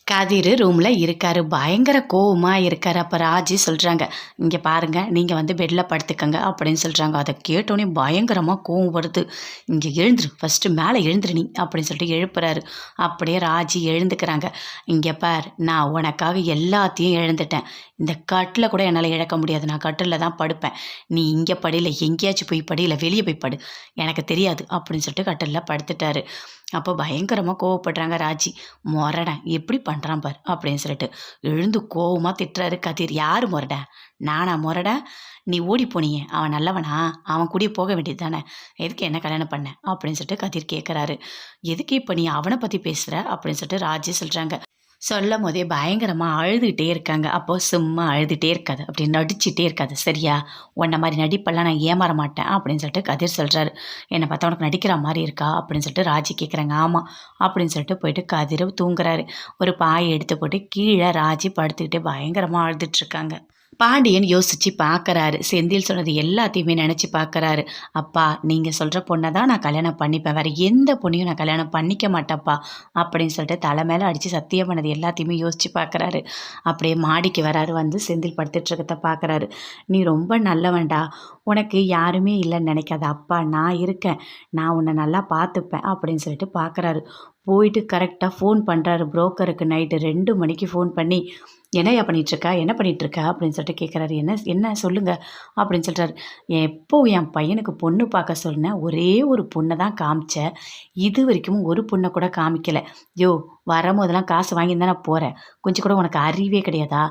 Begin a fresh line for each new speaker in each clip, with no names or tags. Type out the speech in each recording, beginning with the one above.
கதிர் ரூமில் இருக்காரு. பயங்கர கோவமாக இருக்காரு. அப்போ ராஜி சொல்கிறாங்க, இங்கே பாருங்கள், நீங்கள் வந்து பெட்டில் படுத்துக்கங்க அப்படின்னு சொல்கிறாங்க. அதை கேட்டோன்னே பயங்கரமாக கோவம் வருது. இங்கே எழுந்துரு, ஃபஸ்ட்டு மேலே எழுந்துரு நீ அப்படின்னு சொல்லிட்டு எழுப்புறாரு. அப்படியே ராஜி எழுந்துக்கிறாங்க. இங்கே பார், நான் உனக்காக எல்லாத்தையும் எழுந்துட்டேன். இந்த கட்டில் கூட என்னால் இழக்க முடியாது. நான் கட்டில் தான் படுப்பேன். நீ இங்கே படியில் எங்கேயாச்சும் போய் படி, இல்லை வெளியே போய் படு, எனக்கு தெரியாது அப்படின்னு சொல்லிட்டு கட்டிலில் படுத்துட்டாரு. அப்போ பயங்கரமாக கோவப்படுறாங்க ராஜி. மொரடன் எப்படி பண்ணுறான் பார் அப்படின்னு சொல்லிட்டு எழுந்து கோவமாக திட்டுறாரு கதிர். யார் மொரடன்? நானா மொரடன்? நீ ஓடி போனியே, அவன் நல்லவனா? அவன் கூடயே போக வேண்டியது தானே, எதுக்கு என்ன கல்யாணம் பண்ண அப்படின்னு சொல்லிட்டு கதிர் கேட்குறாரு. எதுக்கு இப்போ நீ அவனை பற்றி பேசுகிற அப்படின்னு சொல்லிட்டு ராஜி சொல்கிறாங்க. சொல்லும் போதே பயங்கரமாக அழுதுகிட்டே இருக்காங்க. அப்போது சும்மா அழுதுகிட்டே இருக்காது, அப்படி நடிச்சுட்டே இருக்காது சரியா? உன்ன மாதிரி நடிப்பெல்லாம் நான் ஏமாற மாட்டேன் அப்படின்னு சொல்லிட்டு கதிர் சொல்கிறாரு. என்னை பார்த்தா உனக்கு நடிக்கிற மாதிரி இருக்கா அப்படின்னு சொல்லிட்டு ராஜி கேட்குறாங்க. ஆமாம் அப்படின்னு சொல்லிட்டு போயிட்டு கதிர் தூங்குறாரு. ஒரு பாயை எடுத்து போட்டு கீழே ராஜி படுத்துக்கிட்டு பயங்கரமாக அழுதுட்ருக்காங்க. பாண்டியன் யோசித்து பார்க்குறாரு. செந்தில் சொன்னது எல்லாத்தையுமே நினச்சி பார்க்குறாரு. அப்பா, நீங்கள் சொல்கிற பொண்ணை தான் நான் கல்யாணம் பண்ணிப்பேன், வேறு எந்த பொண்ணையும் நான் கல்யாணம் பண்ணிக்க மாட்டேன்ப்பா அப்படின்னு சொல்லிட்டு தலை மேலே அடித்து சத்தியம் பண்ணது எல்லாத்தையுமே யோசித்து பார்க்குறாரு. அப்படியே மாடிக்கு வராரு. வந்து செந்தில் படுத்துட்ருக்கத பார்க்குறாரு. நீ ரொம்ப நல்லவன்டா, உனக்கு யாருமே இல்லைன்னு நினைக்காத, அப்பா நான் இருக்கேன், நான் உன்னை நல்லா பார்த்துப்பேன் அப்படின்னு சொல்லிட்டு பார்க்குறாரு. போயிட்டு கரெக்டாக ஃபோன் பண்ணுறாரு புரோக்கருக்கு. நைட்டு 2 மணிக்கு ஃபோன் பண்ணி, என்னையா பண்ணிகிட்ருக்கா, என்ன பண்ணிகிட்ருக்கா அப்படின்னு சொல்லிட்டு கேட்குறாரு. என்ன என்ன சொல்லுங்கள் அப்படின்னு சொல்கிறாரு. எப்போ என் பையனுக்கு பொண்ணு பார்க்க சொன்னேன், ஒரே ஒரு பொண்ணை தான் காமிச்சேன், இது வரைக்கும் ஒரு பொண்ணை கூட காமிக்கலை. யோ, வரும்போதெல்லாம் காசு வாங்கி தானே போகிறேன், கொஞ்சம் கூட உனக்கு அறிவே கிடையாதா?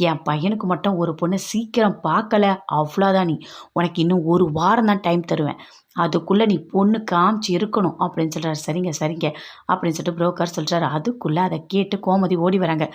என் பையனுக்கு மட்டும் ஒரு பொண்ணை சீக்கிரம் பார்க்கல, அவ்வளோதான். நீ உனக்கு இன்னும் 1 வாரம் தான் டைம் தருவேன், அதுக்குள்ளே நீ பொண்ணு காமிச்சு இருக்கணும் அப்படின்னு சொல்கிறாரு. சரிங்க சரிங்க அப்படின்னு சொல்லிட்டு புரோக்கர் சொல்கிறாரு. அதுக்குள்ளே அதை கேட்டு கோமதி ஓடி வராங்க.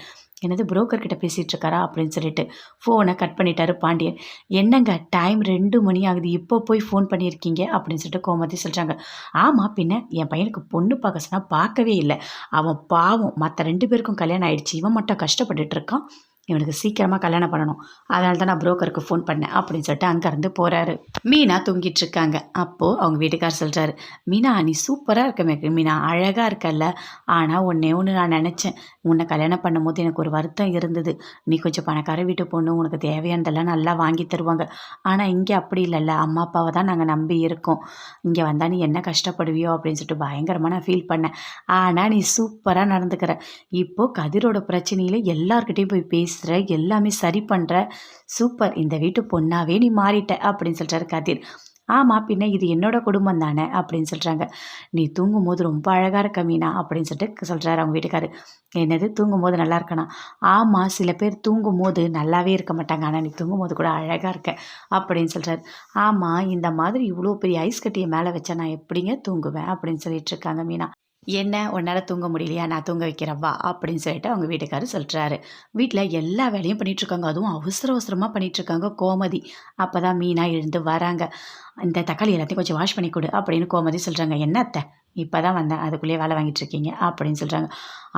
என்னது, புரோக்கர்கிட்ட பேசிகிட்டு இருக்காரா அப்படின்னு சொல்லிட்டு ஃபோனை கட் பண்ணிட்டாரு பாண்டியன். என்னங்க, டைம் 2 மணி ஆகுது, இப்போ போய் ஃபோன் பண்ணியிருக்கீங்க அப்படின்னு சொல்லிட்டு கோமதி சொல்கிறாங்க. ஆமாம், பின்ன என் பையனுக்கு பொண்ணு பார்க்க சொன்னால் பார்க்கவே இல்லை. அவன் பாவம், மற்ற 2 பேருக்கும் கல்யாணம் ஆயிடுச்சு, இவன் மட்டும் கஷ்டப்பட்டுட்டு இருக்கான், இவனுக்கு சீக்கிரமாக கல்யாணம் பண்ணணும், அதனால தான் நான் புரோக்கருக்கு ஃபோன் பண்ணேன் அப்படின்னு சொல்லிட்டு அங்கேருந்து போகிறாரு. மீனா தூங்கிட்டு இருக்காங்க. அப்போது அவங்க வீட்டுக்கார் சொல்கிறாரு, மீனா நீ சூப்பராக இருக்க மீனா, அழகாக இருக்கல்ல, ஆனால் ஒன்றே ஒன்று நான் நினச்சேன், உன்னை கல்யாணம் பண்ணும்போது எனக்கு ஒரு வருத்தம் இருந்தது. நீ கொஞ்சம் பணக்கார வீட்டு பொண்ணு, உனக்கு தேவையானதெல்லாம் நல்லா வாங்கி தருவாங்க, ஆனால் இங்கே அப்படி இல்லைல்ல, அம்மா அப்பாவை தான் நாங்கள் நம்பி இருக்கோம், இங்கே வந்தால் நீ என்ன கஷ்டப்படுவியோ அப்படின்னு சொல்லிட்டு பயங்கரமாக நான் ஃபீல் பண்ணேன். ஆனால் நீ சூப்பராக நடந்துக்கிற, இப்போது கதிரோட பிரச்சனையில் எல்லார்கிட்டையும் போய் பேசுகிற, எல்லாமே சரி பண்ணுற, சூப்பர், இந்த வீட்டு பொண்ணாவே நீ மாறிட்ட அப்படின்னு சொல்கிறாரு கதிர். ஆமாம், பின்ன இது என்னோட குடும்பம் தானே அப்படின்னு சொல்கிறாங்க. நீ தூங்கும் போது ரொம்ப அழகாக இருக்க மீனா அப்படின்னு சொல்லிட்டு சொல்கிறாரு அவங்க வீட்டுக்காரு. என்னது, தூங்கும் போது நல்லா இருக்கணும்? ஆமாம், சில பேர் தூங்கும் போது நல்லாவே இருக்க மாட்டாங்க, ஆனால் நீ தூங்கும் போது கூட அழகாக இருக்க அப்படின்னு சொல்கிறாரு. ஆமாம், இந்த மாதிரி இவ்வளோ பெரிய ஐஸ் கட்டியை மேலே வச்சா நான் எப்படிங்க தூங்குவேன் அப்படின்னு சொல்லிட்டு இருக்காங்க மீனா. என்ன, உன்னால் தூங்க முடியலையா, நான் தூங்க வைக்கிறேன் வா அப்படின்னு சொல்லிட்டு அவங்க வீட்டுக்காரர் சொல்கிறாரு. வீட்டில் எல்லா வேலையும் பண்ணிகிட்ருக்காங்க, அதுவும் அவசர அவசரமாக பண்ணிகிட்ருக்காங்க கோமதி. அப்போ தான் மீனா எழுந்து வராங்க. இந்த தக்காளி எல்லாத்தையும் கொஞ்சம் வாஷ் பண்ணி கொடு அப்படின்னு கோமதி சொல்கிறாங்க. என்ன அத்தை, இப்போ தான் வந்தேன், அதுக்குள்ளேயே வேலை வாங்கிட்டு இருக்கீங்க அப்படின்னு சொல்கிறாங்க.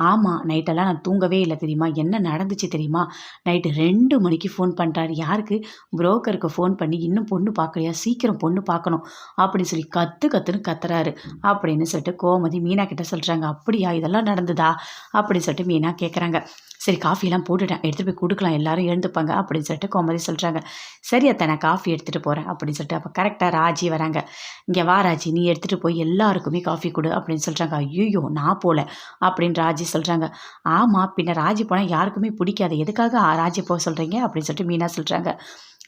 ஆமாம், நைட்டெல்லாம் நான் தூங்கவே இல்லை தெரியுமா, என்ன நடந்துச்சு தெரியுமா, நைட்டு 2 மணிக்கு ஃபோன் பண்ணுறாரு. யாருக்கு? புரோக்கருக்கு ஃபோன் பண்ணி, இன்னும் பொண்ணு பார்க்கலையா, சீக்கிரம் பொண்ணு பார்க்கணும் அப்படின்னு சொல்லி கத்துன்னு கத்துறாரு அப்படின்னு சொல்லிட்டு கோமதி மீனா கிட்ட சொல்கிறாங்க. அப்படியா, இதெல்லாம் நடந்ததா அப்படின்னு சொல்லிட்டு மீனா கேட்குறாங்க. சரி, காஃபியெல்லாம் போட்டுட்டேன், எடுத்துகிட்டு போய் கொடுக்கலாம், எல்லாரும் எழுந்துப்பாங்க அப்படின்னு சொல்லிட்டு கோமதி சொல்கிறாங்க. சரி அத்தை, நான் காஃபி எடுத்துகிட்டு போகிறேன் அப்படின்னு சொல்லிட்டு அப்போ கரெக்டாக ராஜி வராங்க. இங்கே வா ராஜி, நீ எடுத்துகிட்டு போய் எல்லாருக்குமே காஃபி கொடு அப்படின்னு சொல்கிறாங்க. ஐயோ, நான் போகல அப்படின்னு ராஜி சொல்கிறாங்க. ஆமாம், பின்ன ராஜி போனால் யாருக்குமே பிடிக்காது, எதுக்காக ராஜி போக சொல்கிறீங்க அப்படின்னு சொல்லிட்டு மீனா சொல்கிறாங்க.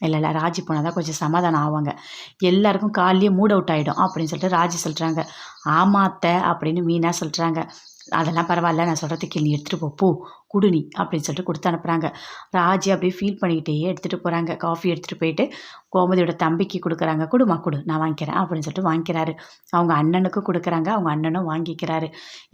இல்லை ராஜி போனால் தான் கொஞ்சம் சமாதானம் ஆவாங்க, எல்லாருக்கும் காலையே மூட் அவுட் ஆகிடும் அப்படின்னு சொல்லிட்டு ராஜி சொல்கிறாங்க. ஆமாம் அத்தை அப்படின்னு மீனா சொல்கிறாங்க. அதெல்லாம் பரவாயில்ல, நான் சொல்கிறதுக்கு நீ எடுத்துகிட்டு போ குடு நீ அப்படின்னு சொல்லிட்டு கொடுத்து அனுப்புகிறாங்க. ராஜி அப்படியே ஃபீல் பண்ணிக்கிட்டே எடுத்துகிட்டு போகிறாங்க. காஃபி எடுத்துகிட்டு போயிட்டு கோமதியோட தம்பிக்கு கொடுக்குறாங்க. கொடுமா கொடு, நான் வாங்கிக்கிறேன் அப்படின்னு சொல்லிட்டு வாங்கிக்கிறாரு. அவங்க அண்ணனுக்கும் கொடுக்குறாங்க, அவங்க அண்ணனும் வாங்கிக்கிறாரு.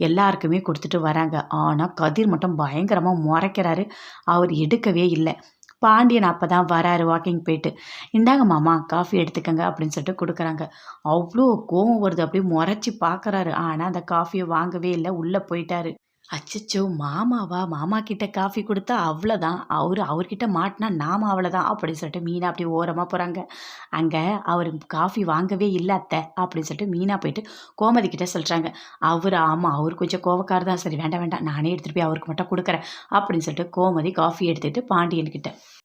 எல்லாருக்குமே கொடுத்துட்டு வராங்க. ஆனால் கதிர் மட்டும் பயங்கரமாக முறைக்கிறாரு, அவர் எடுக்கவே இல்லை. பாண்டியன் அப்போ தான் வராரு வாக்கிங் போயிட்டு. இந்தாங்க மாமா காஃபி எடுத்துக்கங்க அப்படின்னு சொல்லிட்டு கொடுக்குறாங்க. அவ்வளோ கோவம் வருது, அப்படியே முறைச்சி பார்க்குறாரு. ஆனால் அந்த காஃபியை வாங்கவே இல்லை, உள்ளே போயிட்டாரு. அச்சச்சோ! மாமாவா? மாமா கிட்ட காஃபி குடுத்தா அவ்வளதான். அவர்கிட்ட மாட்னா நாம அவ்வளதான் அப்படின்னு சொல்லிட்டு மீனா அப்படியே ஓரமா போறாங்க. அங்க அவரு காஃபி வாங்கவே இல்ல அத்த அப்படின்னு சொல்லிட்டு மீனா போயிட்டு கோமதி கிட்ட சொல்றாங்க. ஆமா அவரு கொஞ்சம் கோவக்காரர் தான். சரி வேண்டாம், வேண்டாம். நானே எடுத்துட்டு போய் அவருக்கு மட்டும் குடுக்குறேன் அப்படின்னு சொல்லிட்டு கோமதி காஃபி எடுத்துட்டு பாண்டியன் கிட்ட